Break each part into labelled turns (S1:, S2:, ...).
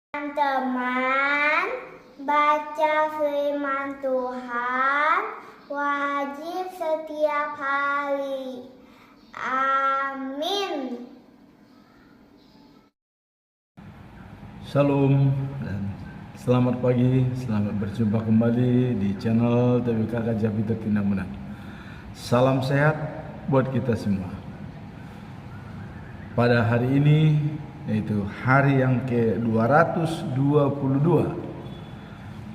S1: Teman-teman, baca firman Tuhan wajib setiap hari. Amin.
S2: Shalom dan selamat pagi, selamat berjumpa kembali di channel TWK Kajabi Tertindak Menang. Salam sehat buat kita semua. Pada hari ini, yaitu hari yang ke-222,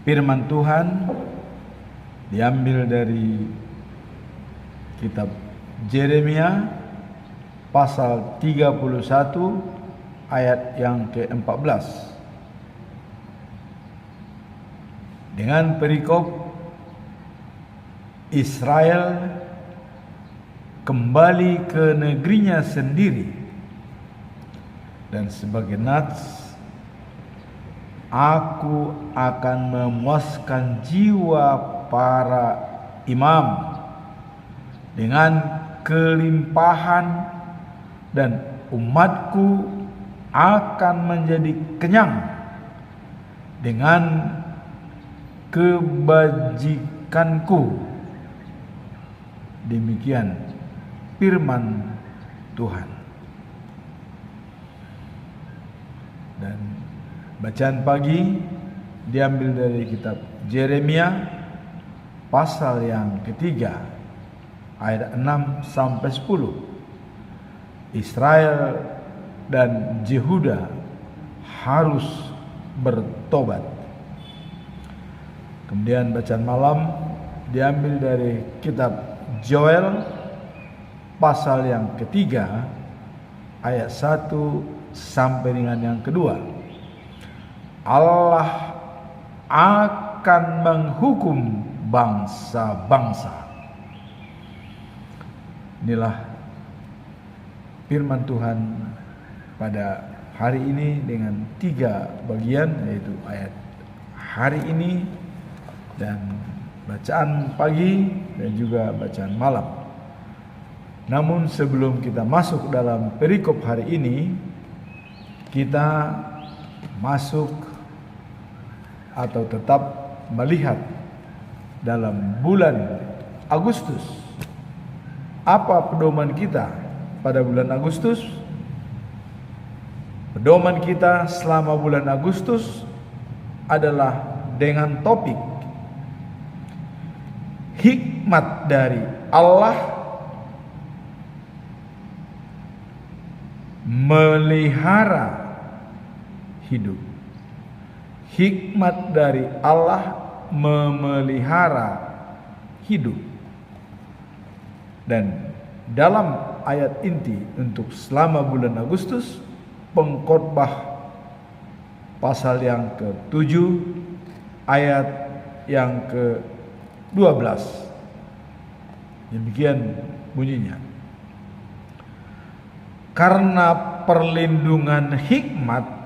S2: firman Tuhan diambil dari kitab Yeremia pasal 31 ayat yang ke-14 dengan perikop Israel kembali ke negerinya sendiri. Dan sebagai nats, aku akan memuaskan jiwa para imam dengan kelimpahan, dan umatku akan menjadi kenyang dengan kebajikanku. Demikian firman Tuhan. Dan bacaan pagi diambil dari kitab Yeremia pasal yang ketiga ayat 6 sampai 10. Israel dan Yehuda harus bertobat. Kemudian bacaan malam diambil dari kitab Joel pasal yang ketiga ayat 1 sampai dengan yang kedua. Allah akan menghukum bangsa-bangsa. Inilah firman Tuhan pada hari ini dengan 3 bagian, yaitu ayat hari ini dan bacaan pagi dan juga bacaan malam. Namun sebelum kita masuk dalam perikop hari ini, kita masuk atau tetap melihat dalam bulan Agustus. Apa pedoman kita pada bulan Agustus? Pedoman kita selama bulan Agustus adalah dengan topik hikmat dari Allah melihara hidup. Hikmat dari Allah memelihara hidup. Dan dalam ayat inti untuk selama bulan Agustus, pengkhotbah pasal yang ke-7 ayat yang ke-12. Demikian bunyinya. Karena perlindungan hikmat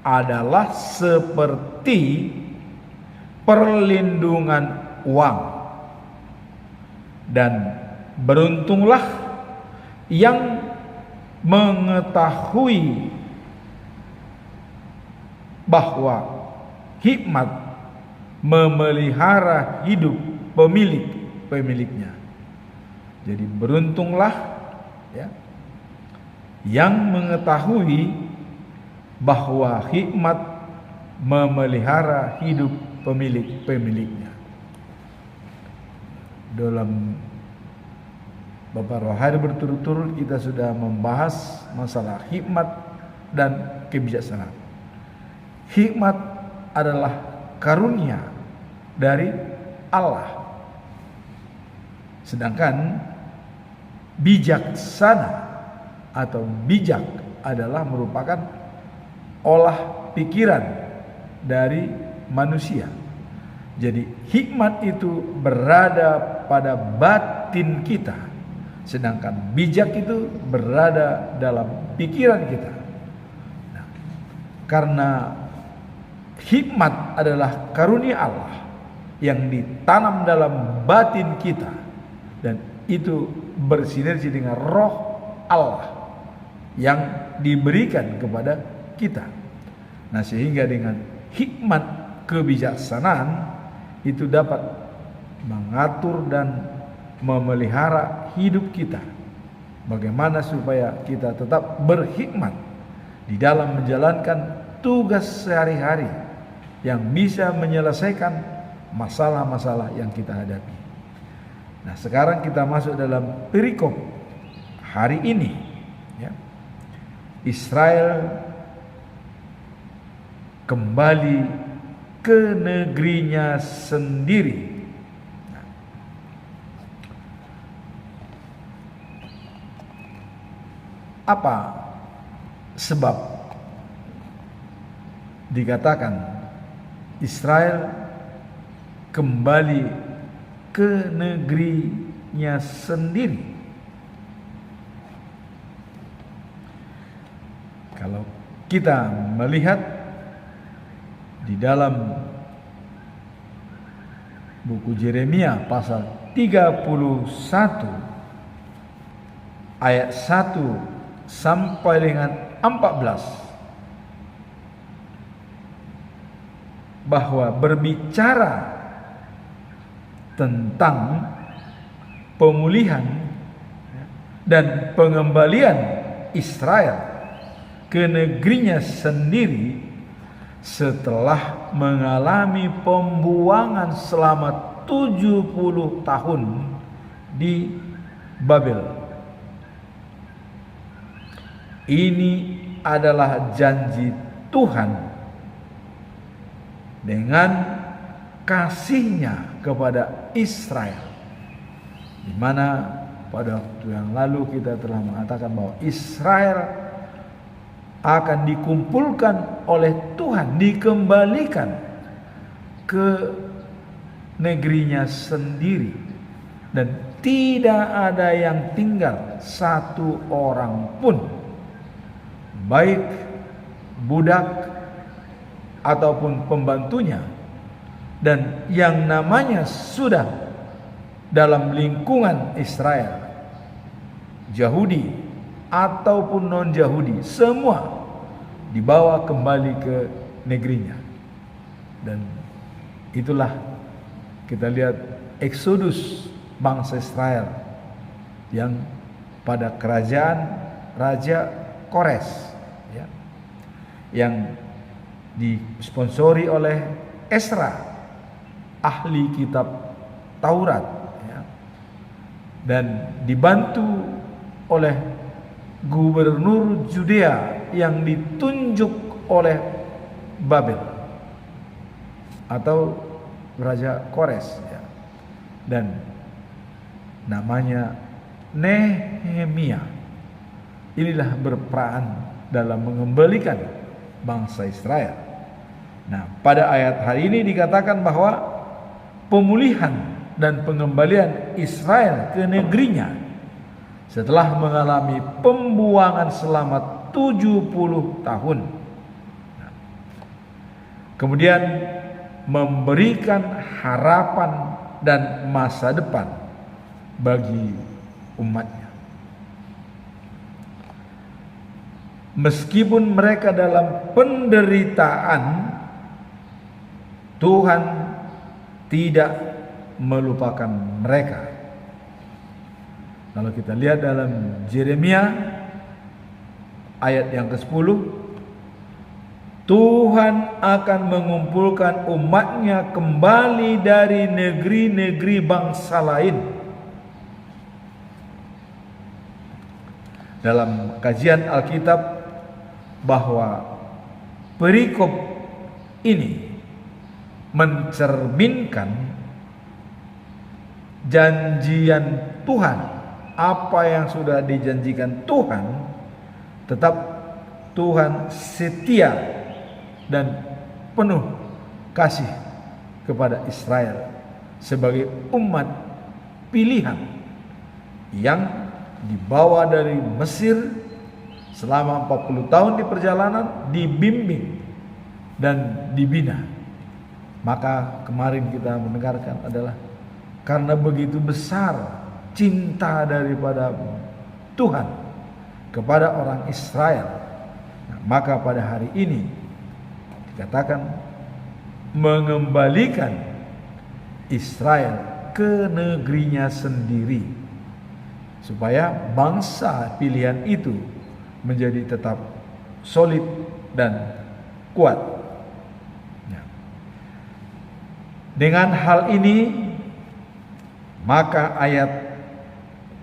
S2: adalah seperti perlindungan uang, dan beruntunglah yang mengetahui bahwa hikmat memelihara hidup pemiliknya. Jadi beruntunglah ya, yang mengetahui bahwa hikmat memelihara hidup pemiliknya. Dalam beberapa hari berturut-turut kita sudah membahas masalah hikmat dan kebijaksanaan. Hikmat adalah karunia dari Allah, sedangkan bijaksana atau bijak adalah merupakan olah pikiran dari manusia. Jadi hikmat itu berada pada batin kita, sedangkan bijak itu berada dalam pikiran kita. Nah, karena hikmat adalah karunia Allah yang ditanam dalam batin kita, dan itu bersinergi dengan roh Allah yang diberikan kepada kita. Nah, sehingga dengan hikmat kebijaksanaan itu dapat mengatur dan memelihara hidup kita. Bagaimana supaya kita tetap berhikmat di dalam menjalankan tugas sehari-hari yang bisa menyelesaikan masalah-masalah yang kita hadapi. Nah, sekarang kita masuk dalam perikop hari ini, ya. Israel kembali ke negerinya sendiri. Nah, apa sebab dikatakan Israel kembali ke negerinya sendiri? Kalau kita melihat di dalam buku Yeremia pasal 31 ayat 1 sampai dengan 14, bahwa berbicara tentang pemulihan dan pengembalian Israel ke negerinya sendiri setelah mengalami pembuangan selama 70 tahun di Babel. Ini adalah janji Tuhan dengan kasihnya kepada Israel, di mana pada waktu yang lalu kita telah mengatakan bahwa Israel akan dikumpulkan oleh Tuhan, dikembalikan ke negerinya sendiri, dan tidak ada yang tinggal satu orang pun, baik budak ataupun pembantunya, dan yang namanya sudah dalam lingkungan Israel, Yahudi ataupun non-Yahudi, semua dibawa kembali ke negerinya. Dan itulah kita lihat eksodus bangsa Israel yang pada kerajaan Raja Kores, ya, yang disponsori oleh Esra, ahli kitab Taurat, ya, dan dibantu oleh gubernur Judea yang ditunjuk oleh Babel atau Raja Kores, ya, dan namanya Nehemia. Inilah berperan dalam mengembalikan bangsa Israel. Nah, pada ayat hari ini dikatakan bahwa pemulihan dan pengembalian Israel ke negerinya setelah mengalami pembuangan selama 70 tahun. Nah, kemudian memberikan harapan dan masa depan bagi umatnya. Meskipun mereka dalam penderitaan, Tuhan tidak melupakan mereka. Kalau kita lihat dalam Yeremia ayat yang ke-10, Tuhan akan mengumpulkan umatnya kembali dari negeri-negeri bangsa lain. Dalam kajian Alkitab, bahwa perikop ini mencerminkan janjian Tuhan. Apa yang sudah dijanjikan Tuhan, tetap Tuhan setia dan penuh kasih kepada Israel sebagai umat pilihan yang dibawa dari Mesir selama 40 tahun di perjalanan, dibimbing dan dibina. Maka kemarin kita mendengarkan adalah karena begitu besar cinta daripada Tuhan kepada orang Israel, maka pada hari ini dikatakan mengembalikan Israel ke negerinya sendiri, supaya bangsa pilihan itu menjadi tetap solid dan kuat. Ya. Dengan hal ini, maka ayat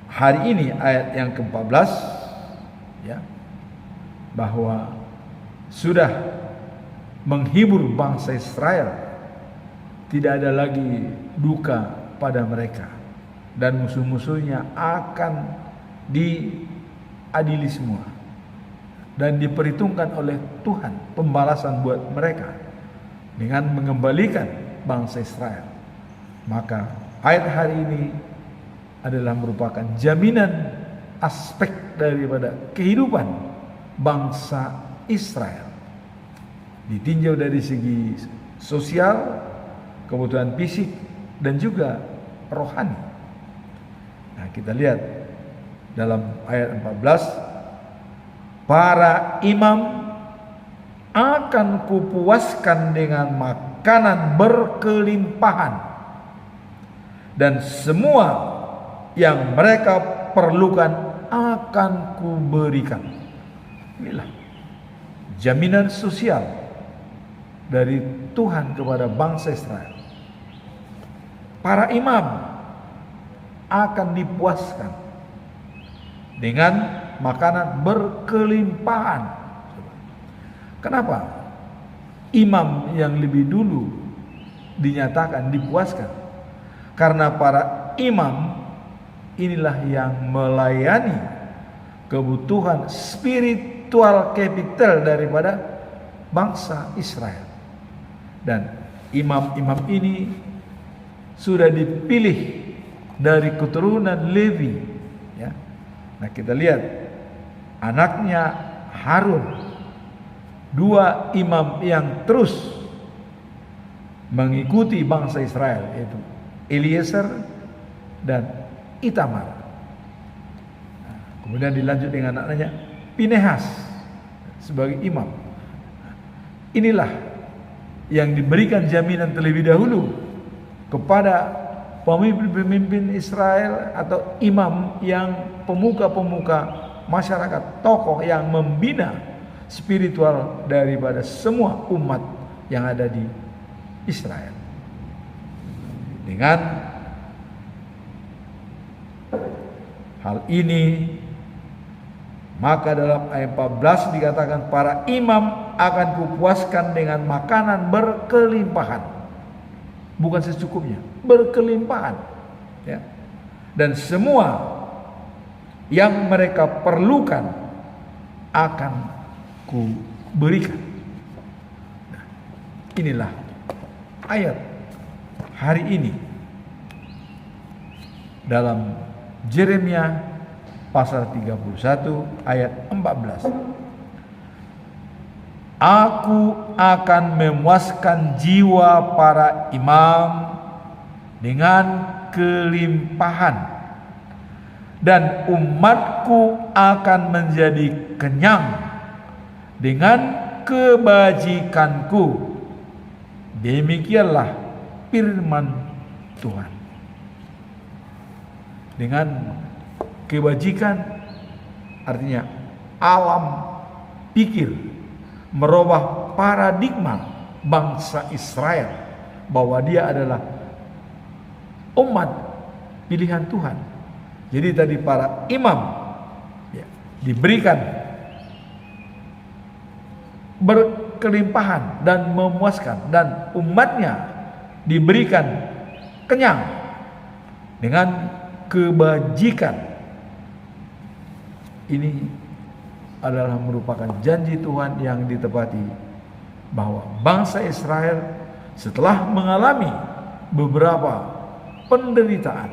S2: hari ini, ayat yang ke-14, ya, bahwa sudah menghibur bangsa Israel, tidak ada lagi duka pada mereka, dan musuh-musuhnya akan diadili semua, dan diperhitungkan oleh Tuhan pembalasan buat mereka dengan mengembalikan bangsa Israel. Maka ayat hari ini adalah merupakan jaminan aspek daripada kehidupan bangsa Israel, ditinjau dari segi sosial, kebutuhan fisik, dan juga rohani. Nah, kita lihat dalam ayat 14, para imam akan kupuaskan dengan makanan berkelimpahan, dan semua yang mereka perlukan akan kuberikan. Inilah jaminan sosial dari Tuhan kepada bangsa Israel. Para imam akan dipuaskan dengan makanan berkelimpahan. Kenapa imam yang lebih dulu dinyatakan dipuaskan? Karena para imam inilah yang melayani kebutuhan spiritual kapital daripada bangsa Israel. Dan imam-imam ini sudah dipilih dari keturunan Levi, ya. Nah, kita lihat anaknya Harun, dua imam yang terus mengikuti bangsa Israel, yaitu Eliezer dan Itamar. Nah, kemudian dilanjut dengan anaknya Pinehas sebagai imam. Inilah yang diberikan jaminan terlebih dahulu kepada pemimpin-pemimpin Israel atau imam yang pemuka-pemuka masyarakat, tokoh yang membina spiritual daripada semua umat yang ada di Israel. Dengan hal ini, maka dalam ayat 14 dikatakan para imam akan kupuaskan dengan makanan berkelimpahan. Bukan secukupnya, berkelimpahan, ya. Dan semua yang mereka perlukan akan kuberikan. Nah, inilah ayat hari ini dalam Yeremia pasal 31 ayat 14. Aku akan memuaskan jiwa para imam dengan kelimpahan, dan umatku akan menjadi kenyang dengan kebajikanku. Demikianlah firman Tuhan. Dengan kebajikan artinya alam pikir, merubah paradigma bangsa Israel bahwa dia adalah umat pilihan Tuhan. Jadi tadi para imam, ya, diberikan berkelimpahan dan memuaskan, dan umatnya diberikan kenyang dengan kebajikan. Ini adalah merupakan janji Tuhan yang ditepati, bahwa bangsa Israel setelah mengalami beberapa penderitaan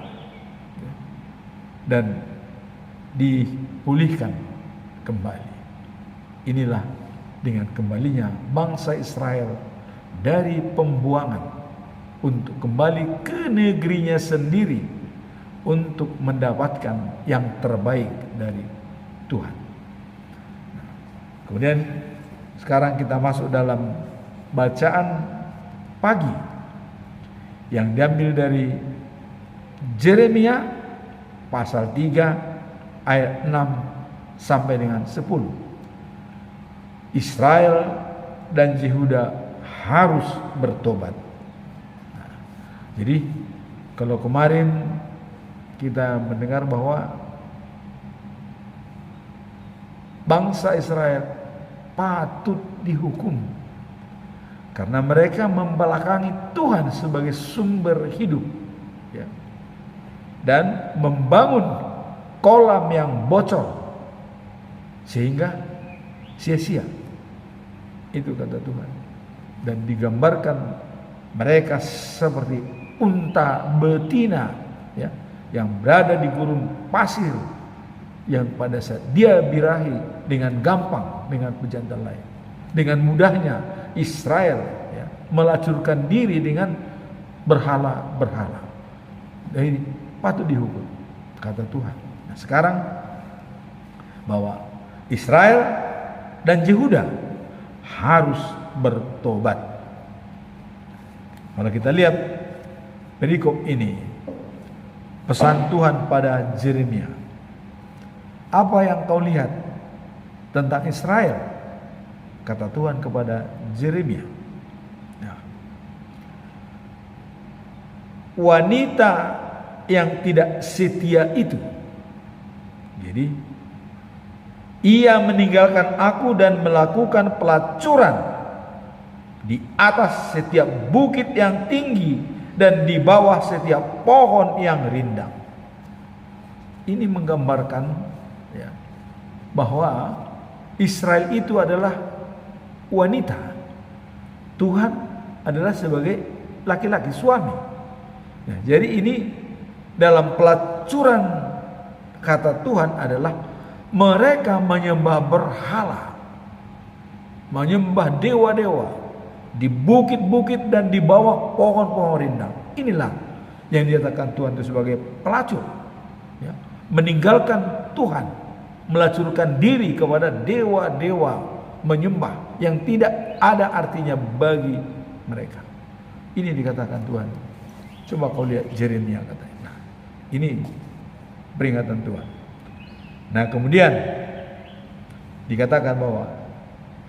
S2: dan dipulihkan kembali. Inilah dengan kembalinya bangsa Israel dari pembuangan untuk kembali ke negerinya sendiri untuk mendapatkan yang terbaik dari Tuhan. Kemudian sekarang kita masuk dalam bacaan pagi yang diambil dari Yeremia pasal 3 ayat 6 sampai dengan 10. Israel dan Yehuda harus bertobat. Nah, jadi kalau kemarin kita mendengar bahwa bangsa Israel patut dihukum karena mereka membelakangi Tuhan sebagai sumber hidup, ya, dan membangun kolam yang bocor sehingga sia-sia. Itu kata Tuhan. Dan digambarkan mereka seperti unta betina, ya, yang berada di gurun pasir, yang pada saat dia birahi dengan gampang dengan pejantan lain. Dengan mudahnya Israel, ya, melacurkan diri dengan berhala-berhala. Dan ini patut dihukum, kata Tuhan. Nah, sekarang bahwa Israel dan Yehuda harus bertobat. Kalau kita lihat perikop ini, pesan Tuhan pada Yeremia. Apa yang kau lihat tentang Israel? Kata Tuhan kepada Yeremia. Nah, wanita yang tidak setia itu, jadi ia meninggalkan aku dan melakukan pelacuran di atas setiap bukit yang tinggi dan di bawah setiap pohon yang rindang. Ini menggambarkan, ya, bahwa Israel itu adalah wanita. Tuhan adalah sebagai laki-laki, suami. Nah, jadi ini dalam pelacuran, kata Tuhan, adalah mereka menyembah berhala, menyembah dewa-dewa di bukit-bukit dan di bawah pohon-pohon rindang. Inilah yang dikatakan Tuhan itu sebagai pelacur, ya, meninggalkan Tuhan, melacurkan diri kepada dewa-dewa, menyembah yang tidak ada artinya bagi mereka. Ini dikatakan Tuhan. Coba kau lihat Yeremia katanya. Nah, ini peringatan Tuhan. Nah, kemudian dikatakan bahwa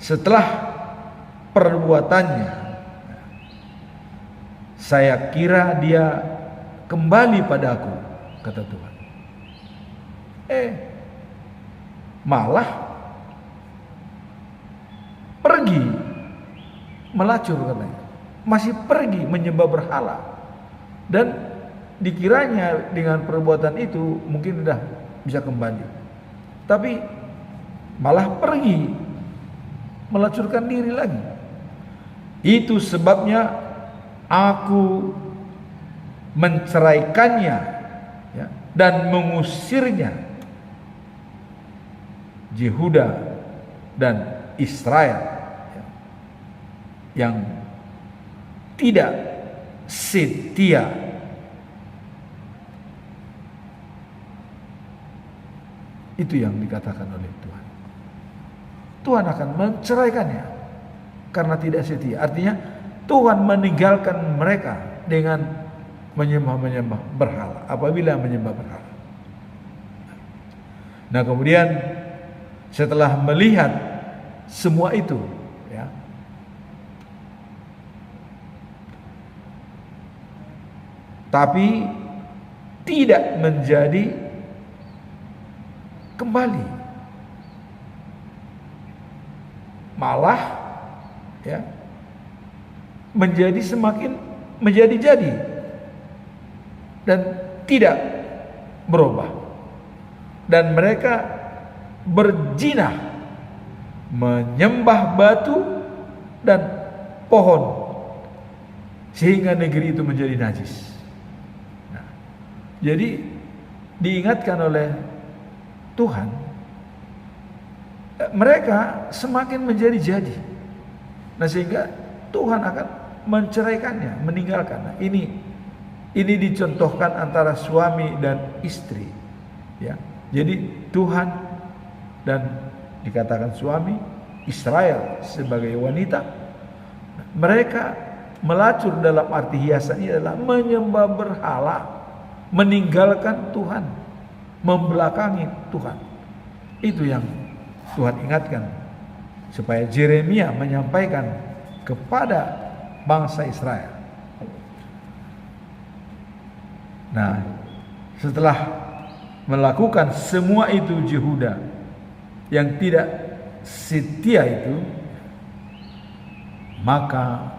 S2: setelah perbuatannya, saya kira dia kembali padaku, kata Tuhan. Malah pergi melacur, katanya. Masih pergi menyembah berhala. Dan dikiranya dengan perbuatan itu mungkin sudah bisa kembali. Tapi malah pergi melacurkan diri lagi. Itu sebabnya aku menceraikannya, ya, dan mengusirnya, Yehuda dan Israel, ya, yang tidak setia. Itu yang dikatakan oleh Tuhan. Tuhan akan menceraikannya karena tidak setia. Artinya Tuhan meninggalkan mereka dengan menyembah berhala, apabila menyembah berhala. Nah, kemudian setelah melihat semua itu, ya, tapi tidak menjadi kembali, malah, ya, menjadi semakin menjadi-jadi dan tidak berubah. Dan mereka berzina, menyembah batu dan pohon, sehingga negeri itu menjadi najis. Nah, jadi diingatkan oleh Tuhan, mereka semakin menjadi-jadi. Nah, sehingga Tuhan akan menceraikannya, meninggalkan. Nah, ini dicontohkan antara suami dan istri, ya. Jadi Tuhan dan dikatakan suami, Israel sebagai wanita, Mereka melacur dalam arti hiasannya adalah menyembah berhala, meninggalkan Tuhan, membelakangi Tuhan. Itu yang Tuhan ingatkan supaya Yeremia menyampaikan kepada bangsa Israel. Nah, setelah melakukan semua itu Yehuda yang tidak setia itu, maka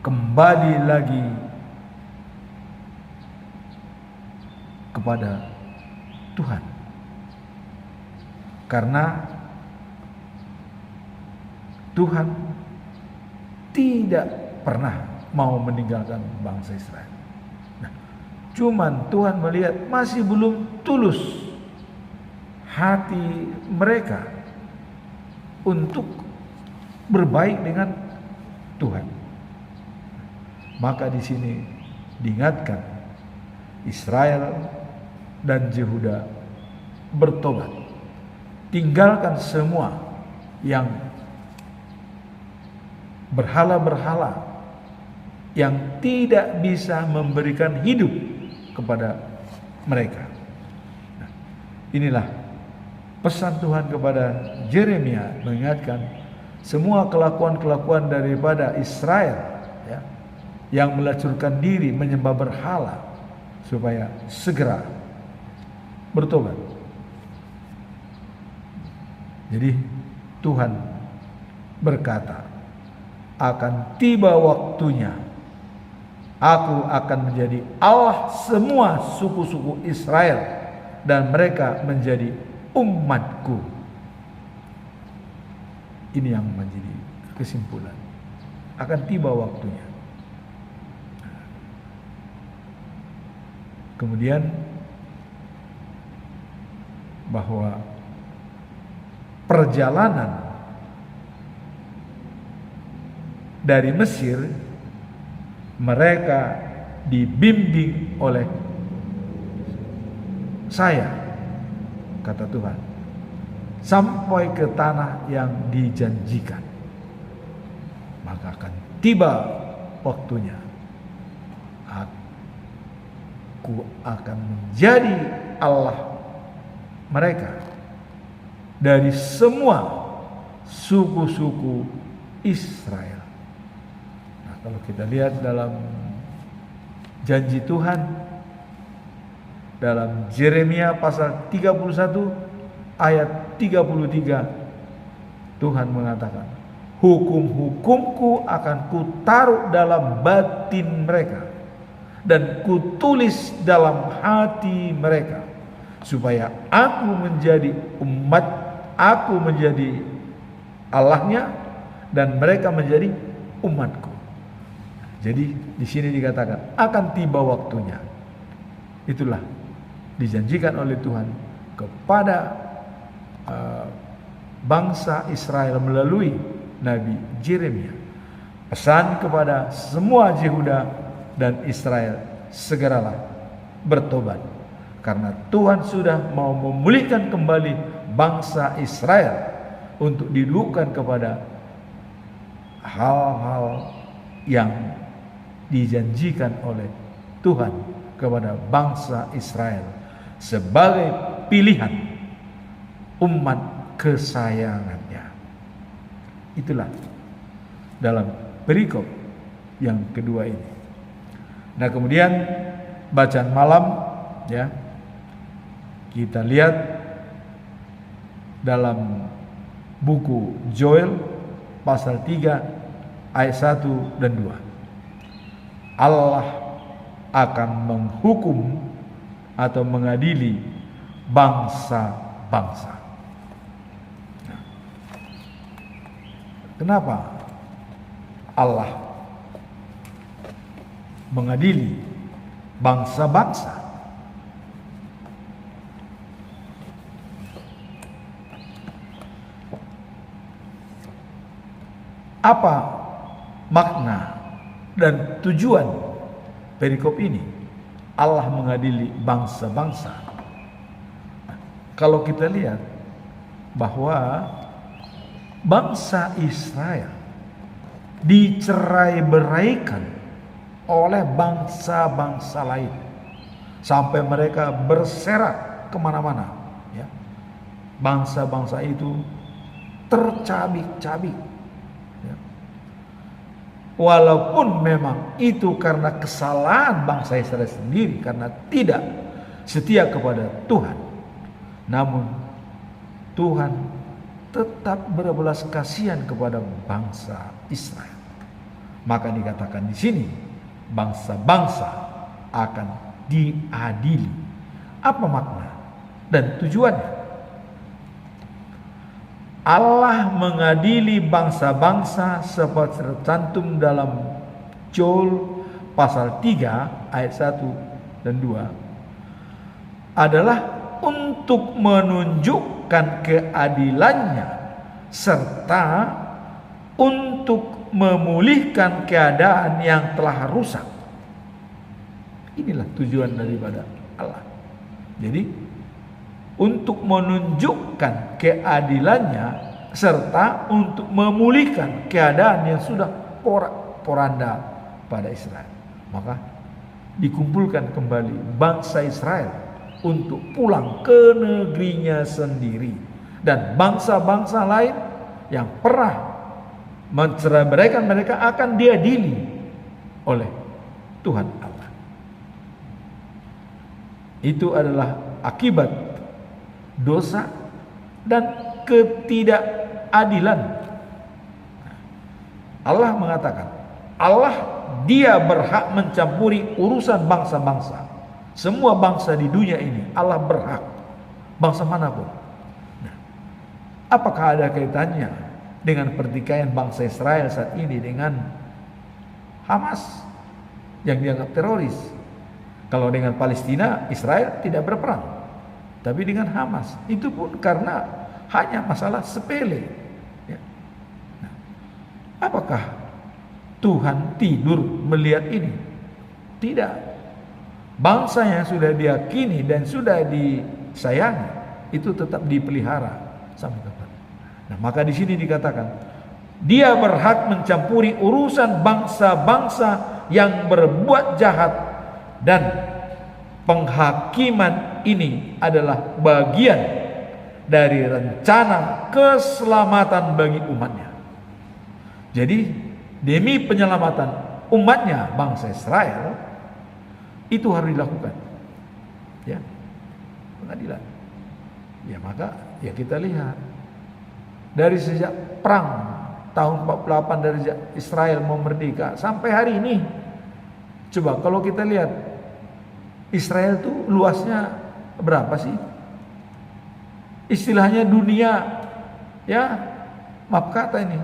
S2: kembali lagi kepada Tuhan, karena Tuhan tidak pernah mau meninggalkan bangsa Israel. Nah, cuman Tuhan melihat masih belum tulus hati mereka untuk berbaik dengan Tuhan. Maka di sini diingatkan Israel dan Yehuda bertobat, tinggalkan semua yang berhala-berhala yang tidak bisa memberikan hidup kepada mereka. Nah, inilah pesan Tuhan kepada Yeremia, mengingatkan semua kelakuan-kelakuan daripada Israel, ya, yang melacurkan diri menyembah berhala, supaya segera bertobat. Jadi Tuhan berkata, akan tiba waktunya aku akan menjadi Allah semua suku-suku Israel, dan mereka menjadi umatku. Ini yang menjadi kesimpulan. Akan tiba waktunya. Kemudian bahwa perjalanan dari Mesir, mereka dibimbing oleh saya, kata Tuhan, sampai ke tanah yang dijanjikan. Maka akan tiba waktunya, aku akan menjadi Allah mereka dari semua suku-suku Israel. Nah, kalau kita lihat dalam janji Tuhan dalam Yeremia pasal 31 ayat 33, Tuhan mengatakan, hukum-hukumku akan kutaruh dalam batin mereka dan kutulis dalam hati mereka, supaya aku menjadi umat, aku menjadi Allahnya, dan mereka menjadi umatku. Jadi di sini dikatakan akan tiba waktunya. Itulah dijanjikan oleh Tuhan kepada bangsa Israel melalui Nabi Yeremia. Pesan kepada semua Yehuda dan Israel, segeralah bertobat, karena Tuhan sudah mau memulihkan kembali bangsa Israel untuk didudukkan kepada hal-hal yang dijanjikan oleh Tuhan kepada bangsa Israel sebagai pilihan umat kesayangannya. Itulah dalam perikop yang kedua ini. Nah, kemudian bacaan malam, ya, kita lihat dalam buku Joel pasal 3 ayat 1 dan 2. Allah akan menghukum atau mengadili bangsa-bangsa. Nah, kenapa Allah mengadili bangsa-bangsa? Apa makna dan tujuan perikop ini? Allah mengadili bangsa-bangsa. Kalau kita lihat bahwa bangsa Israel dicerai-beraikan oleh bangsa-bangsa lain sampai mereka berserak kemana-mana, ya. Bangsa-bangsa itu tercabik-cabik, ya. Walaupun memang itu karena kesalahan bangsa Israel sendiri, karena tidak setia kepada Tuhan, namun Tuhan tetap berbelas kasihan kepada bangsa Israel. Maka dikatakan di sini bangsa-bangsa akan diadili. Apa makna dan tujuannya? Allah mengadili bangsa-bangsa seperti tercantum dalam Joel pasal 3 ayat 1 dan 2 adalah untuk menunjukkan keadilannya serta untuk memulihkan keadaan yang telah rusak. Inilah tujuan daripada Allah. Jadi untuk menunjukkan keadilannya serta untuk memulihkan keadaan yang sudah porak-poranda pada Israel. Maka dikumpulkan kembali bangsa Israel untuk pulang ke negerinya sendiri, dan bangsa-bangsa lain yang pernah mencerai-beraikan mereka akan diadili oleh Tuhan Allah. Itu adalah akibat dosa dan ketidakadilan. Allah mengatakan, Dia berhak mencampuri urusan bangsa-bangsa. Semua bangsa di dunia ini Allah berhak, bangsa manapun. Nah, apakah ada kaitannya dengan pertikaian bangsa Israel saat ini dengan Hamas yang dianggap teroris? Kalau dengan Palestina, Israel tidak berperang, tapi dengan Hamas itu pun karena hanya masalah sepele, ya. Nah, apakah Tuhan tidur melihat ini? Tidak. Bangsa yang sudah diyakini dan sudah disayangi itu tetap dipelihara sampai kapan. Nah, maka di sini dikatakan Dia berhak mencampuri urusan bangsa-bangsa yang berbuat jahat, dan penghakiman ini adalah bagian dari rencana keselamatan bagi umatnya. Jadi demi penyelamatan umatnya, bangsa Israel, itu harus dilakukan, ya, pengadilan. Ya, maka ya kita lihat dari sejak perang tahun 48 dari Israel mau merdeka sampai hari ini. Coba kalau kita lihat Israel tuh luasnya berapa sih? Istilahnya dunia, ya, maaf kata ini.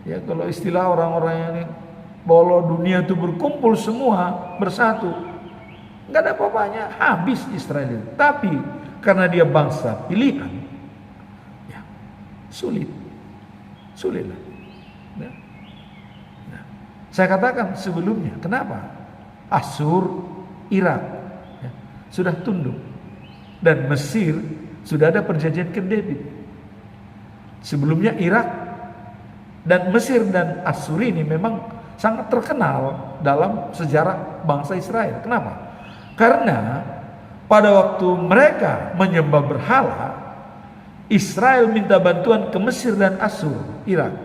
S2: Ya, kalau istilah orang-orang yang ini, bahwa dunia itu berkumpul semua bersatu, nggak ada apa-apanya, habis Israel itu. Tapi karena dia bangsa pilihan, ya, sulitlah. Nah, saya katakan sebelumnya, kenapa Asyur, Irak, ya, sudah tunduk, dan Mesir sudah ada perjanjian Camp David. Sebelumnya Irak dan Mesir dan Asyur ini memang sangat terkenal dalam sejarah bangsa Israel. Kenapa? Karena pada waktu mereka menyembah berhala, Israel minta bantuan ke Mesir dan Asyur, Irak,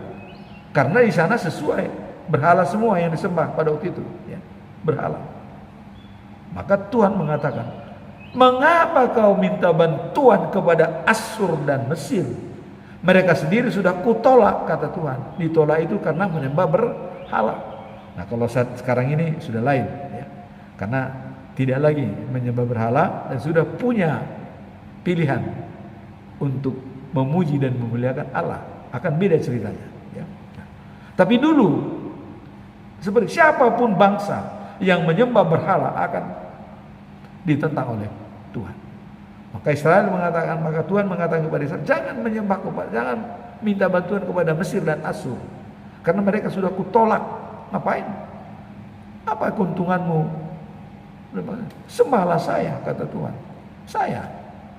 S2: karena di sana sesuai berhala semua yang disembah pada waktu itu, ya, berhala. Maka Tuhan mengatakan, mengapa kau minta bantuan kepada Asyur dan Mesir? Mereka sendiri sudah kutolak, kata Tuhan. Ditolak itu karena menyembah berhala. Nah, kalau saat sekarang ini sudah lain, ya, karena tidak lagi menyembah berhala dan sudah punya pilihan untuk memuji dan memuliakan Allah. Akan beda ceritanya, ya. Nah, tapi dulu seperti siapapun bangsa yang menyembah berhala akan ditentang oleh Tuhan. Maka Israel mengatakan, maka Tuhan mengatakan kepada Israel, jangan minta bantuan kepada Mesir dan Asyur, karena mereka sudah kutolak. Ngapain? Apa keuntunganmu? Sembahlah saya, kata Tuhan. Saya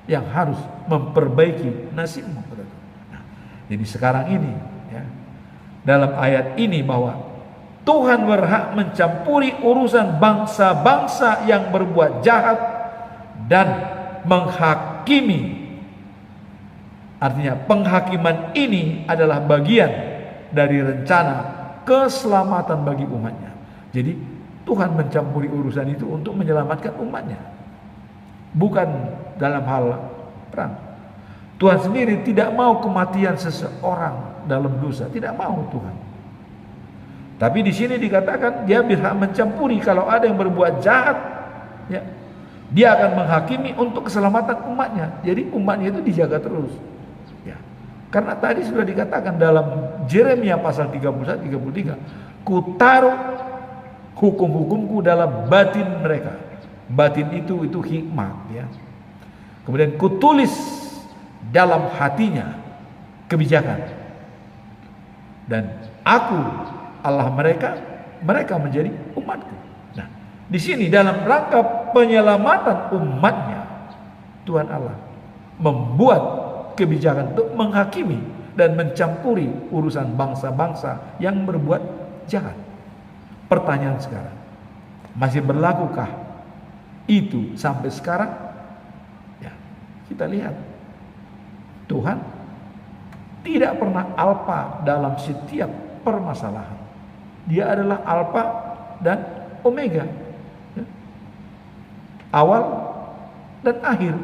S2: yang harus memperbaiki nasibmu, kata Tuhan. Nah, jadi sekarang ini, ya, dalam ayat ini bahwa Tuhan berhak mencampuri urusan bangsa-bangsa yang berbuat jahat dan menghakimi. Artinya penghakiman ini adalah bagian dari rencana keselamatan bagi umatnya. Jadi Tuhan mencampuri urusan itu untuk menyelamatkan umatnya, bukan dalam hal perang. Tuhan sendiri tidak mau kematian seseorang dalam dosa, tidak mau Tuhan. Tapi di sini dikatakan dia berhak mencampuri kalau ada yang berbuat jahat, ya. Dia akan menghakimi untuk keselamatan umatnya. Jadi umatnya itu dijaga terus. Ya. Karena tadi sudah dikatakan dalam Yeremia pasal 31-33, kutaruh hukum-hukumku dalam batin mereka. Batin itu hikmat, ya. Kemudian kutulis dalam hatinya kebijakan. Dan aku Allah mereka menjadi umatku. Nah, di sini dalam rangka penyelamatan umatnya, Tuhan Allah membuat kebijakan untuk menghakimi dan mencampuri urusan bangsa-bangsa yang berbuat jahat. Pertanyaan sekarang, masih berlakukah itu sampai sekarang? Ya, kita lihat Tuhan tidak pernah alpa dalam setiap permasalahan. Dia adalah alfa dan omega, ya. Awal dan akhir,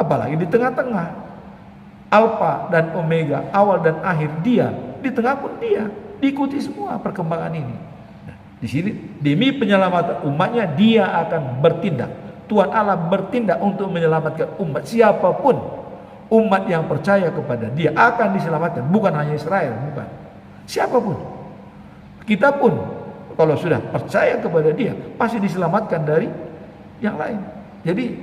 S2: apalagi di tengah-tengah. Alfa dan omega, awal dan akhir, dia di tengah pun dia, diikuti semua perkembangan ini. Nah, di sini demi penyelamatan umatnya dia akan bertindak. Tuhan Allah bertindak untuk menyelamatkan umat siapapun. Umat yang percaya kepada dia akan diselamatkan, bukan hanya Israel, bukan. Siapapun. Kita pun kalau sudah percaya kepada dia pasti diselamatkan dari yang lain. Jadi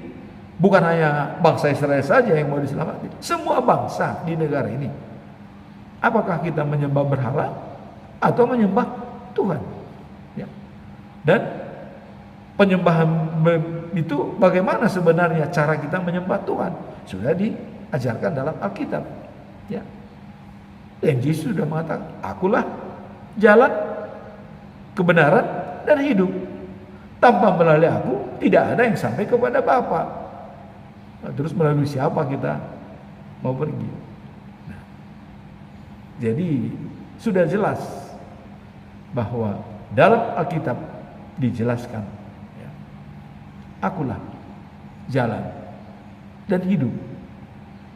S2: bukan hanya bangsa Israel saja yang mau diselamatkan, semua bangsa di negara ini. Apakah kita menyembah berhala atau menyembah Tuhan? Ya. Dan penyembahan itu bagaimana sebenarnya cara kita menyembah Tuhan? Sudah diajarkan dalam Alkitab. Ya. Dan Yesus sudah mengatakan, akulah jalan, kebenaran, dan hidup. Tanpa melalui aku tidak ada yang sampai kepada Bapa. Nah, terus melalui siapa kita mau pergi? Nah, jadi sudah jelas bahwa dalam Alkitab dijelaskan, ya, akulah jalan dan hidup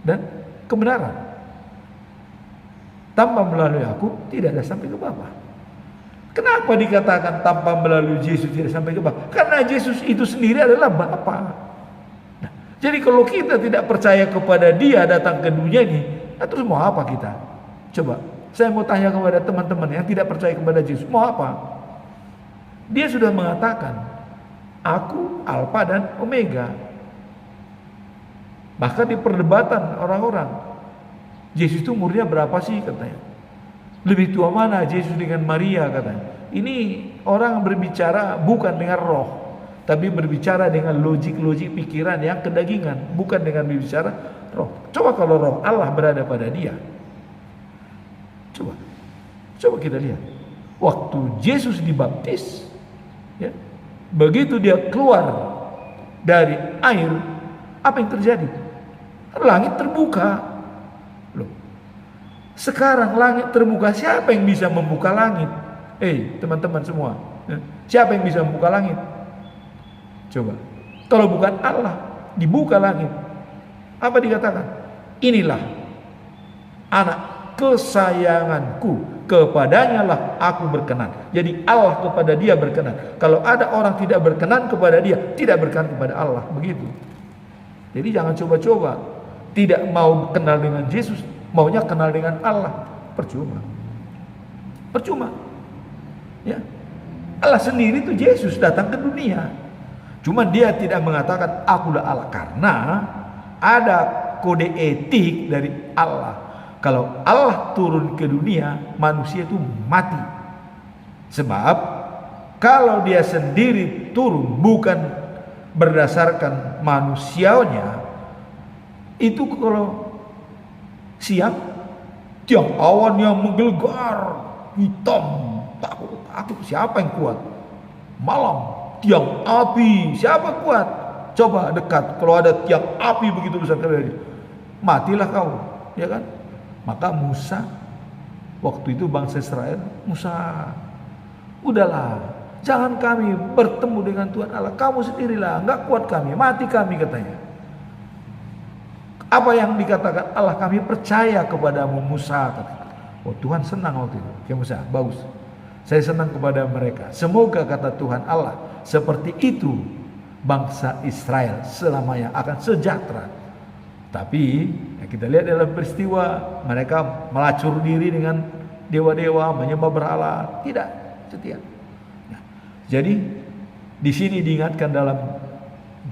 S2: dan kebenaran. Tanpa melalui aku tidak ada sampai ke Bapa. Kenapa dikatakan tanpa melalui Yesus tidak sampai ke Bapa? Karena Yesus itu sendiri adalah Bapa. Nah, jadi kalau kita tidak percaya kepada Dia datang ke dunia ini, nah terus mau apa kita? Coba, saya mau tanya kepada teman-teman yang tidak percaya kepada Yesus, mau apa? Dia sudah mengatakan, aku Alfa dan Omega. Bahkan di perdebatan orang-orang, Yesus itu umurnya berapa sih katanya? Lebih tua mana Yesus dengan Maria katanya? Ini orang berbicara bukan dengan roh, tapi berbicara dengan logik-logik pikiran yang kedagingan, bukan dengan berbicara roh. Coba kalau roh Allah berada pada dia. Coba kita lihat. Waktu Yesus dibaptis, ya, begitu dia keluar dari air, apa yang terjadi? Langit terbuka. Sekarang langit terbuka, siapa yang bisa membuka langit? Teman-teman semua, siapa yang bisa membuka langit? Coba, kalau bukan Allah, dibuka langit. Apa dikatakan? Inilah anak kesayanganku, kepadanya lah aku berkenan. Jadi Allah kepada dia berkenan. Kalau ada orang tidak berkenan kepada dia, tidak berkenan kepada Allah. Begitu. Jadi jangan coba-coba tidak mau kenal dengan Yesus, maunya kenal dengan Allah, percuma. Ya. Allah sendiri itu Yesus datang ke dunia. Cuma dia tidak mengatakan akulah Allah, karena ada kode etik dari Allah. Kalau Allah turun ke dunia, manusia itu mati. Sebab kalau dia sendiri turun bukan berdasarkan manusianya, itu kalau siang tiang awan yang menggelegar, hitam, takut. Siapa yang kuat? Malam, tiang api, siapa kuat? Coba dekat, kalau ada tiang api begitu besar terjadi, matilah kau, ya kan? Maka Musa, waktu itu bangsa Israel, Musa, udahlah, jangan kami bertemu dengan Tuhan Allah, kamu sendirilah, nggak kuat kami, mati kami, katanya. Apa yang dikatakan Allah, kami percaya kepadamu Musa, katanya. Oh, Tuhan senang waktu itu. Ya Musa, bagus. Saya senang kepada mereka. Semoga, kata Tuhan Allah, seperti itu bangsa Israel selamanya akan sejahtera. Tapi ya kita lihat dalam peristiwa mereka melacur diri dengan dewa-dewa, menyembah berhala, tidak setia. Nah, jadi di sini diingatkan dalam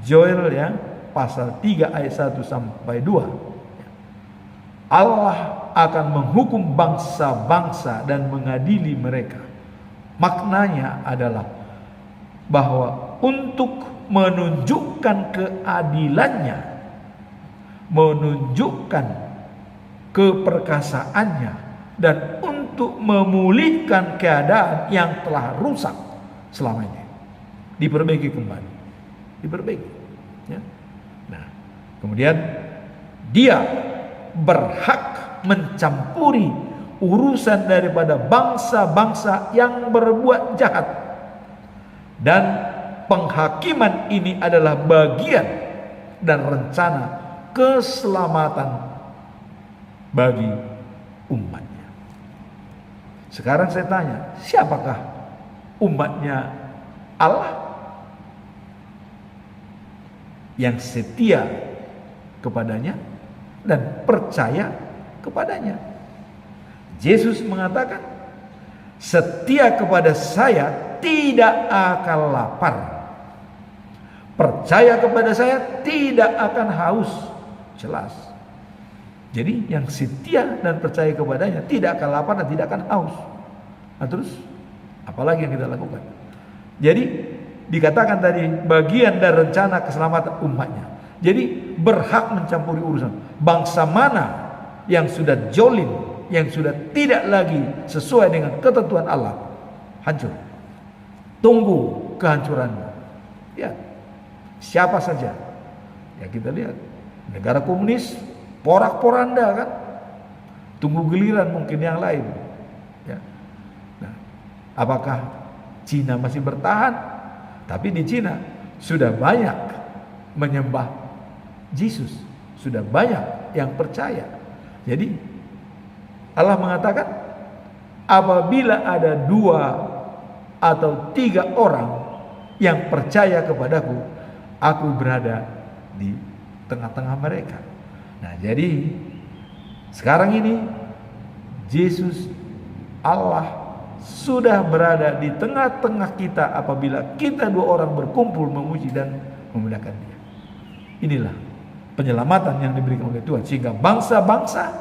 S2: Joel ya, pasal 3 ayat 1 sampai 2. Allah akan menghukum bangsa-bangsa dan mengadili mereka. Maknanya adalah bahwa untuk menunjukkan keadilannya, menunjukkan keperkasaannya, dan untuk memulihkan keadaan yang telah rusak selama ini, diperbaiki kembali, diperbaiki. Ya. Nah, kemudian dia berhak mencampuri urusan daripada bangsa-bangsa yang berbuat jahat, dan penghakiman ini adalah bagian dan rencana keselamatan bagi umatnya. Sekarang saya tanya, siapakah umatnya Allah yang setia kepadanya dan percaya kepadanya? Yesus mengatakan, setia kepada saya tidak akan lapar, percaya kepada saya tidak akan haus. Jelas. Jadi yang setia dan percaya kepadanya tidak akan lapar dan tidak akan haus. Nah, terus apalagi yang kita lakukan? Jadi dikatakan tadi bagian dari rencana keselamatan umatnya. Jadi berhak mencampuri urusan. Bangsa mana yang sudah jolim, yang sudah tidak lagi sesuai dengan ketentuan Allah, hancur. Tunggu kehancuranmu. Ya, siapa saja. Ya kita lihat negara komunis porak-poranda kan. Tunggu giliran mungkin yang lain. Ya. Nah, apakah Cina masih bertahan? Tapi di Cina sudah banyak menyembah Yesus, sudah banyak yang percaya. Jadi Allah mengatakan, apabila ada 2 atau 3 orang yang percaya kepadaku, aku berada di tengah-tengah mereka. Nah, jadi sekarang ini Yesus Allah sudah berada di tengah-tengah kita apabila kita 2 orang berkumpul memuji dan memuliakan Dia. Inilah penyelamatan yang diberikan oleh Tuhan, sehingga bangsa-bangsa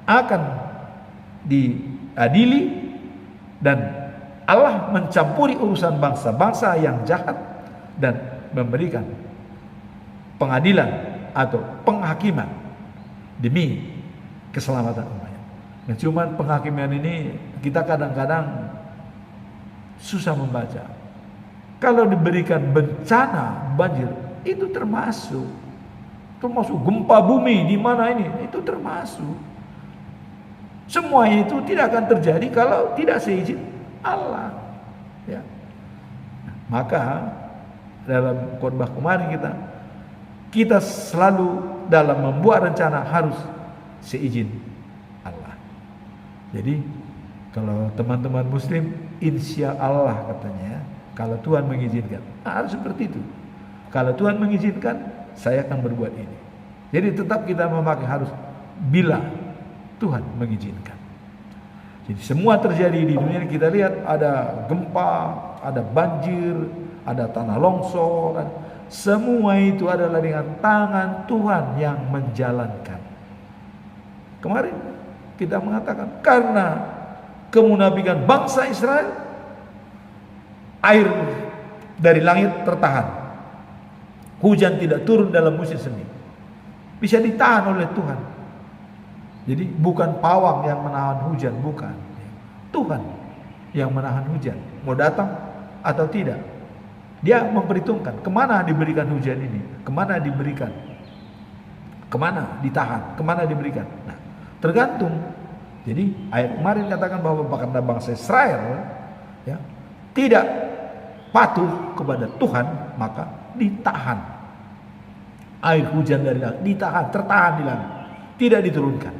S2: akan diadili dan Allah mencampuri urusan bangsa-bangsa yang jahat dan memberikan pengadilan atau penghakiman demi keselamatan umatnya. Nah, cuman penghakiman ini kita kadang-kadang susah membaca. Kalau diberikan bencana banjir, itu termasuk gempa bumi di mana ini, itu termasuk. Semua itu tidak akan terjadi kalau tidak seizin Allah. Ya. Maka dalam khotbah kemarin kita selalu dalam membuat rencana harus seizin Allah. Jadi kalau teman-teman muslim, insya Allah katanya, kalau Tuhan mengizinkan, harus seperti itu. Kalau Tuhan mengizinkan, saya akan berbuat ini. Jadi tetap kita memakai harus bila Tuhan mengizinkan. Jadi semua terjadi di dunia ini, kita lihat ada gempa, ada banjir, ada tanah longsor, semua itu adalah dengan tangan Tuhan yang menjalankan. Kemarin kita mengatakan karena kemunafikan bangsa Israel, air dari langit tertahan, hujan tidak turun dalam musim semi, bisa ditahan oleh Tuhan. Jadi bukan pawang yang menahan hujan, bukan. Tuhan yang menahan hujan, mau datang atau tidak. Dia memperhitungkan kemana diberikan hujan ini, kemana diberikan, kemana ditahan, kemana diberikan. Nah, tergantung. Jadi ayat kemarin katakan bahwa karena bangsa Israel ya tidak patuh kepada Tuhan, maka ditahan. Air hujan dari langit ditahan, tertahan di langit, tidak diturunkan.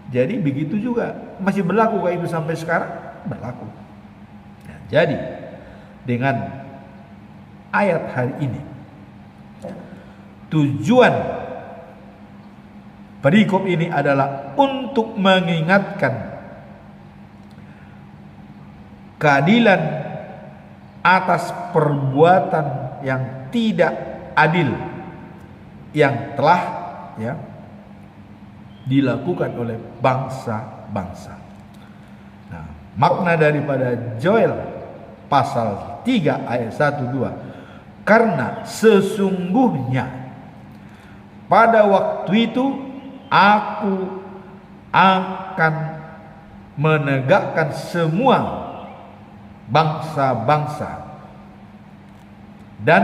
S2: Jadi begitu juga masih berlaku kayak itu sampai sekarang, berlaku. Nah, jadi dengan ayat hari ini, tujuan perikop ini adalah untuk mengingatkan keadilan atas perbuatan yang tidak adil yang telah ya dilakukan oleh bangsa-bangsa. Nah, makna daripada Joel pasal 3 ayat 1-2, karena sesungguhnya pada waktu itu aku akan menegakkan semua bangsa-bangsa dan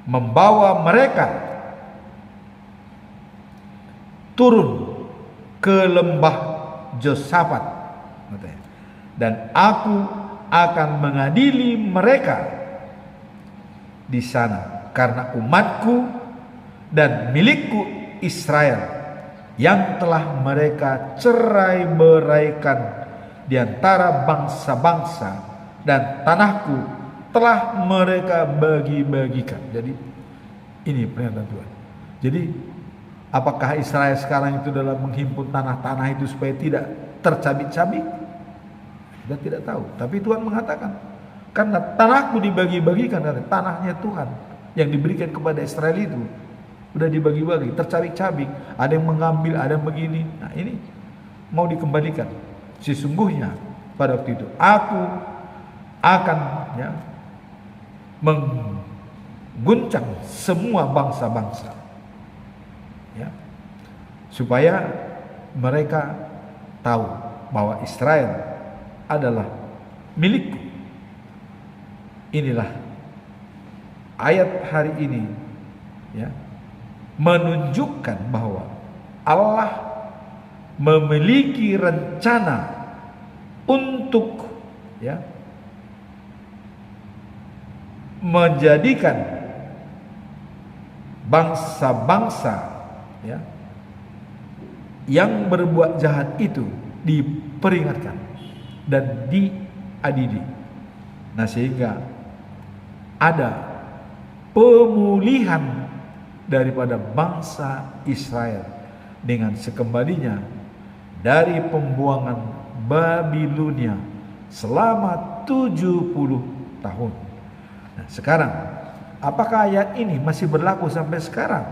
S2: membawa mereka turun ke lembah Josafat, dan aku akan mengadili mereka di sana karena umatku dan milikku Israel yang telah mereka cerai-beraikan di antara bangsa-bangsa, dan tanahku telah mereka bagi-bagikan. Jadi ini pernyataan Tuhan. Jadi apakah Israel sekarang itu dalam menghimpun tanah-tanah itu supaya tidak tercabik-cabik? Kita tidak tahu. Tapi Tuhan mengatakan, karena tanahku dibagi-bagikan, karena tanahnya Tuhan yang diberikan kepada Israel itu udah dibagi-bagi, tercabik-cabik. Ada yang mengambil, ada yang begini. Nah ini mau dikembalikan. Sesungguhnya pada waktu itu aku akan ya mengguncang semua bangsa-bangsa, ya, supaya mereka tahu bahwa Israel adalah milikku. Inilah ayat hari ini ya menunjukkan bahwa Allah memiliki rencana untuk ya menjadikan bangsa-bangsa ya yang berbuat jahat itu diperingatkan dan diadili. Nah, sehingga ada pemulihan daripada bangsa Israel dengan sekembalinya dari pembuangan Babilonia selama 70 tahun. Nah, sekarang apakah ayat ini masih berlaku sampai sekarang,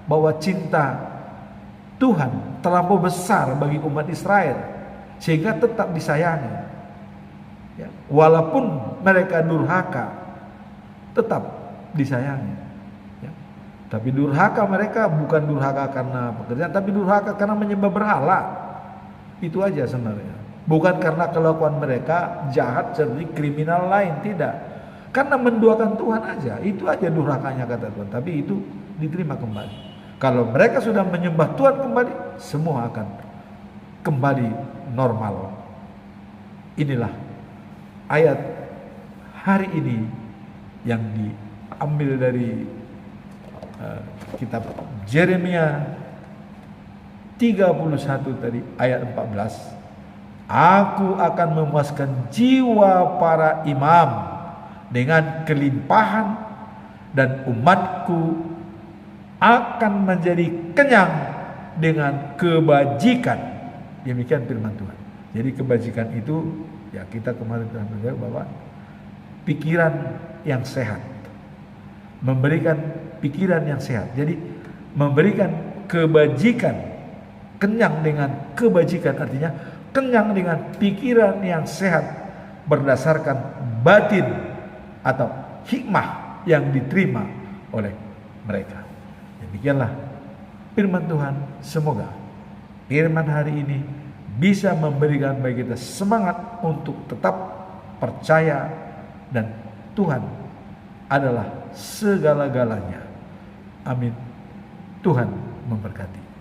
S2: bahwa cinta Tuhan terlampau besar bagi umat Israel sehingga tetap disayangi ya, walaupun mereka durhaka tetap disayangi ya. Tapi durhaka mereka bukan durhaka karena pekerjaan, tapi durhaka karena menyembah berhala. Itu aja sebenarnya, bukan karena kelakuan mereka jahat seperti kriminal lain, tidak. Karena menduakan Tuhan aja, itu aja durhakanya kata Tuhan. Tapi itu diterima kembali. Kalau mereka sudah menyembah Tuhan kembali, semua akan kembali normal. Inilah ayat hari ini yang diambil dari kitab Yeremia 31 tadi ayat 14. Aku akan memuaskan jiwa para imam dengan kelimpahan, dan umatku akan menjadi kenyang dengan kebajikan. Demikian firman Tuhan. Jadi kebajikan itu ya kita kemarin telah belajar bahwa pikiran yang sehat, memberikan pikiran yang sehat. Jadi memberikan kebajikan, kenyang dengan kebajikan artinya kenyang dengan pikiran yang sehat berdasarkan batin atau hikmah yang diterima oleh mereka. Demikianlah firman Tuhan. Semoga firman hari ini bisa memberikan bagi kita semangat untuk tetap percaya dan Tuhan adalah segala-galanya. Amin. Tuhan memberkati.